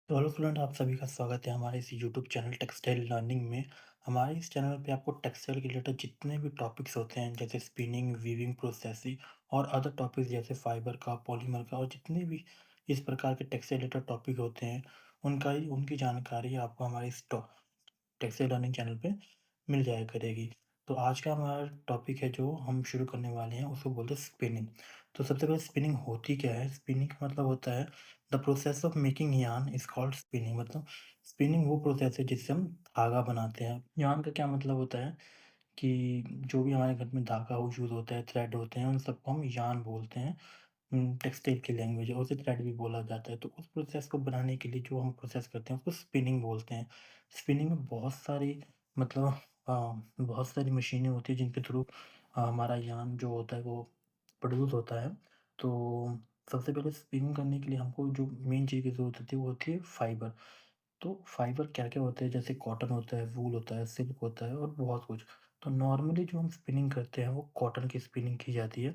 तो hello student, आप सभी का स्वागत है हमारे इस यूट्यूब चैनल टेक्सटाइल लर्निंग में। हमारे इस चैनल पे आपको टेक्सटाइल के रिलेटेड जितने भी टॉपिक्स होते हैं जैसे स्पिनिंग, वीविंग, प्रोसेसिंग और अदर टॉपिक्स जैसे फाइबर का, पॉलीमर का और जितने भी इस प्रकार के टेक्सटाइल रिलेटेड टॉपिक होते हैं उनकी जानकारी आपको हमारे इस टेक्सटाइल लर्निंग चैनल पे मिल जाया करेगी। तो आज का हमारा टॉपिक है जो हम शुरू करने वाले हैं उसको बोलते हैं स्पिनिंग। तो सबसे पहले स्पिनिंग होती क्या है? स्पिनिंग का मतलब होता है the process of making yarn is called spinning. मतलब स्पिनिंग वो प्रोसेस है जिससे हम धागा बनाते हैं। यार्न का क्या मतलब होता है कि जो भी हमारे घर में धागा यूज़ होता है, थ्रेड होते हैं, उन सबको हम यार्न बोलते हैं। टेक्सटाइल की लैंग्वेज है, उसे थ्रेड भी बोला जाता है। तो उस प्रोसेस को बनाने के लिए जो हम प्रोसेस करते हैं उसको स्पिनिंग बोलते हैं। स्पिनिंग में बहुत सारी मतलब बहुत सारी मशीनें होती हैं जिनके थ्रू हमारा यार्न जो होता है वो प्रोड्यूस होता है। तो सबसे पहले स्पिनिंग करने के लिए हमको जो मेन चीज़ की ज़रूरत होती है वो होती है फाइबर। तो फाइबर क्या-क्या होते हैं? जैसे कॉटन होता है, वूल होता है, सिल्क होता है और बहुत कुछ। तो नॉर्मली जो हम स्पिनिंग करते हैं वो कॉटन की स्पिनिंग की जाती है।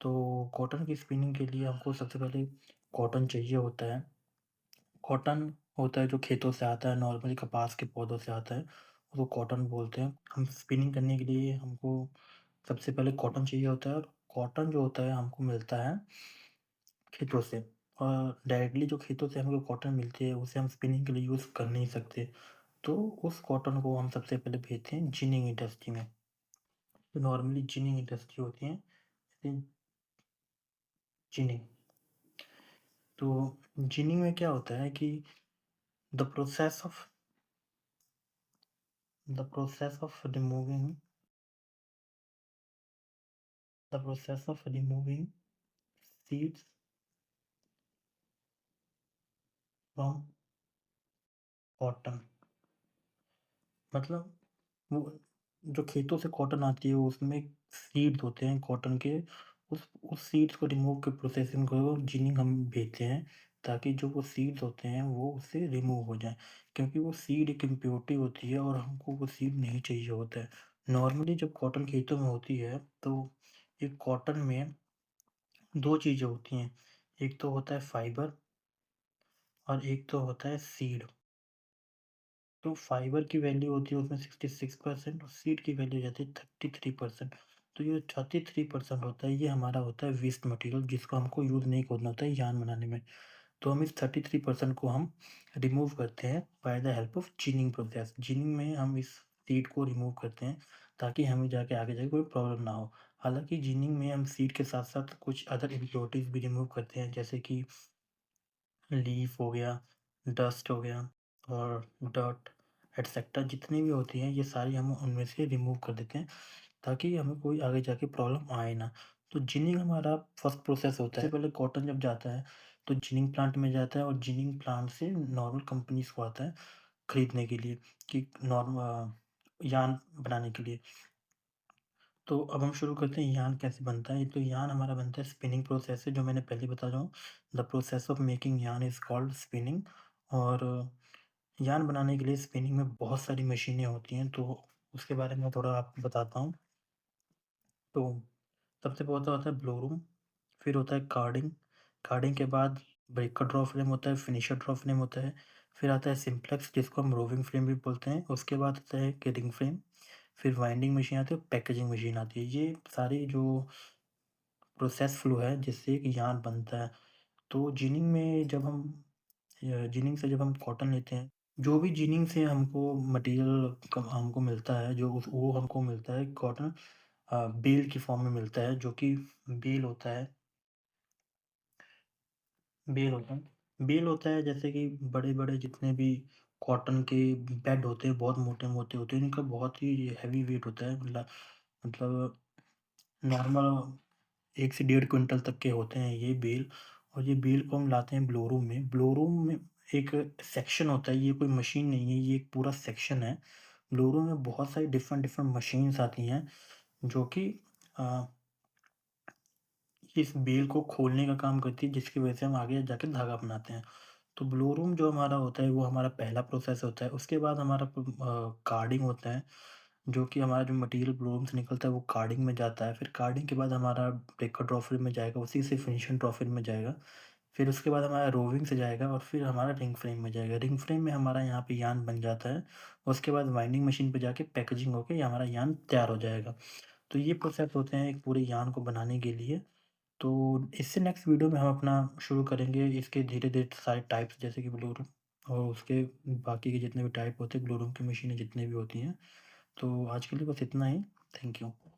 तो कॉटन की स्पिनिंग के लिए हमको सबसे पहले कॉटन चाहिए होता है। कॉटन होता है जो खेतों से आता है, नॉर्मली कपास के पौधों से आता है, उसको कॉटन बोलते हैं। हम स्पिनिंग करने के लिए हमको सबसे पहले कॉटन चाहिए होता है और कॉटन जो होता है हमको मिलता है खेतों से। और डायरेक्टली जो खेतों से हमको कॉटन मिलती है उसे हम स्पिनिंग के लिए यूज़ कर नहीं सकते। तो उस कॉटन को हम सबसे पहले भेजते हैं जिनिंग इंडस्ट्री में। तो नॉर्मली जिनिंग इंडस्ट्री होती है, जैसे जिनिंग। तो जिनिंग में क्या होता है कि the process of the process of removing the process of removing seeds from cotton. मतलब वो जो खेतों से कॉटन आती है उसमें सीड्स होते हैं कॉटन के। उस सीड्स को रिमूव के प्रोसेसिंग को जिनिंग हम भेजते हैं, ताकि जो वो सीड्स होते हैं वो उससे रिमूव हो जाएँ। क्योंकि वो सीड एक इम्प्योरिटी होती है और हमको वो सीड नहीं चाहिए होता है। नॉर्मली जब कॉटन खेतों में होती है तो एक कॉटन में 2 चीज़ें होती हैं। एक तो होता है फाइबर और एक तो होता है सीड। तो फाइबर की वैल्यू होती है उसमें 66% और सीड की वैल्यू हो जाती है 33%। तो ये 33% होता है, ये हमारा होता है वेस्ट मटेरियल जिसको हमको यूज़ नहीं करना होता है यार्न बनाने में। तो हम इस 33% को हम रिमूव करते हैं by the help of ginning process. Ginning में हम इस सीड को रिमूव करते हैं ताकि हमें जाके आगे जाके कोई प्रॉब्लम ना हो। हालाँकि जिनिंग में हम सीड के साथ-साथ कुछ अदर इम्प्योरिटीज़ भी रिमूव करते हैं, जैसे कि लीफ हो गया, डस्ट हो गया और डर्ट एटसेट्रा जितनी भी होती हैं ये सारी हम उनमें से रिमूव कर देते हैं, ताकि हमें कोई आगे जाके प्रॉब्लम आए ना। तो जिनिंग हमारा फर्स्ट प्रोसेस होता है। सबसे पहले कॉटन जब जाता है तो जिनिंग प्लांट में जाता है और जिनिंग प्लांट से नॉर्मल कंपनीज़ को आता है खरीदने के लिए कि यार्न बनाने के लिए। तो अब हम शुरू करते हैं यार्न कैसे बनता है। तो यार्न हमारा बनता है स्पिनिंग प्रोसेस से, जो मैंने पहले बता रहा हूँ। The process of making yarn is called spinning. और यार्न बनाने के लिए स्पिनिंग में बहुत सारी मशीनें होती हैं, तो उसके बारे में थोड़ा आपको बताता हूँ। तो सबसे पहले होता है ब्लो रूम, फिर होता है कार्डिंग। कार्डिंग के बाद ब्रेकर ड्रॉ फ्रेम होता है, फिनिशर ड्रॉ फ्रेम होता है, फिर आता है सिम्प्लेक्स जिसको हम रोविंग फ्रेम भी बोलते हैं। उसके बाद आता है किलिंग फ्रेम, फिर वाइंडिंग मशीन आती है, पैकेजिंग मशीन आती है। ये सारी जो प्रोसेस फ्लो है जिससे एक यार्न बनता है। तो जिनिंग में जब हम जिनिंग से जब हम कॉटन लेते हैं, जो भी जिनिंग से हमको मटेरियल हमको मिलता है, जो वो हमको मिलता है कॉटन बेल की फॉर्म में मिलता है, जो कि बेल होता है बेल होता है बेल होता है जैसे कि बड़े-बड़े जितने भी कॉटन के बेड होते हैं, बहुत मोटे-मोटे होते हैं, इनका बहुत ही हेवी वेट होता है। मतलब नॉर्मल 1 से 1.5 क्विंटल तक के होते हैं ये बेल। और ये बेल को हम लाते हैं ब्लो रूम में। ब्लो रूम में एक सेक्शन होता है, ये कोई मशीन नहीं है, ये एक पूरा सेक्शन है। ब्लो रूम में बहुत सारी डिफरेंट डिफरेंट मशीन्स आती हैं, जो कि अ, इस बेल को खोलने का काम करती है, जिसकी वजह से हम आगे जाके धागा बनाते हैं। तो ब्लो रूम जो हमारा होता है वो हमारा पहला प्रोसेस होता है। उसके बाद हमारा कार्डिंग होता है, जो कि हमारा जो मटेरियल ब्लो रूम से निकलता है वो कार्डिंग में जाता है। फिर कार्डिंग के बाद हमारा ब्रेकर ड्रॉ फ्रेम में जाएगा, उसी से फिनिशिंग ड्रॉ फ्रेम में जाएगा। फिर उसके बाद हमारा रोविंग से जाएगा और फिर हमारा रिंग फ्रेम में जाएगा। रिंग फ्रेम में हमारा यहाँ पे यान बन जाता है। उसके बाद वाइंडिंग मशीन पे जाके पैकेजिंग होके ये हमारा यान तैयार हो जाएगा। तो ये प्रोसेस होते हैं एक पूरे यान को बनाने के लिए। तो इससे नेक्स्ट वीडियो में हम अपना शुरू करेंगे इसके धीरे-धीरे सारे टाइप्स जैसे कि ब्लू रूम और उसके बाकी के जितने भी टाइप होते हैं, ब्लू रूम की मशीनें जितनी भी होती हैं। तो आज के लिए बस इतना ही। Thank you.